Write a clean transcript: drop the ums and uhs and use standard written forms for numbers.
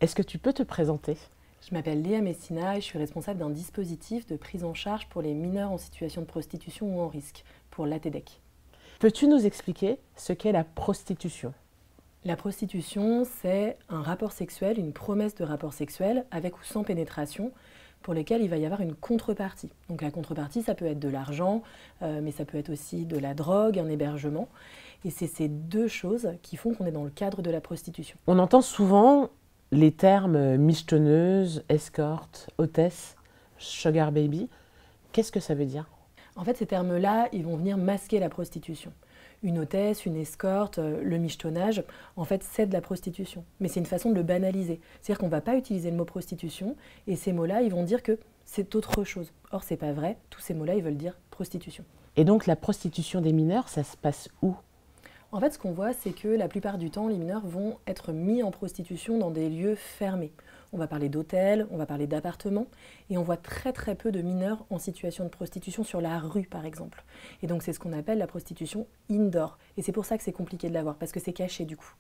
Est-ce que tu peux te présenter? Je m'appelle Léa Messina et je suis responsable d'un dispositif de prise en charge pour les mineurs en situation de prostitution ou en risque, pour l'ATDEC. Peux-tu nous expliquer ce qu'est la prostitution? La prostitution, c'est un rapport sexuel, une promesse de rapport sexuel avec ou sans pénétration, pour lequel il va y avoir une contrepartie. Donc la contrepartie, ça peut être de l'argent, mais ça peut être aussi de la drogue, un hébergement. Et c'est ces deux choses qui font qu'on est dans le cadre de la prostitution. On entend souvent les termes michetonneuse, escorte, hôtesse, sugar baby. Qu'est-ce que ça veut dire? En fait, ces termes-là, ils vont venir masquer la prostitution. Une hôtesse, une escorte, le michetonnage, en fait, c'est de la prostitution. Mais c'est une façon de le banaliser. C'est-à-dire qu'on ne va pas utiliser le mot prostitution, et ces mots-là, ils vont dire que c'est autre chose. Or, c'est pas vrai. Tous ces mots-là, ils veulent dire prostitution. Et donc la prostitution des mineurs, ça se passe où? En fait, ce qu'on voit, c'est que la plupart du temps, les mineurs vont être mis en prostitution dans des lieux fermés. On va parler d'hôtels, on va parler d'appartements, et on voit très très peu de mineurs en situation de prostitution sur la rue, par exemple. Et donc c'est ce qu'on appelle la prostitution indoor. Et c'est pour ça que c'est compliqué de la voir, parce que c'est caché du coup.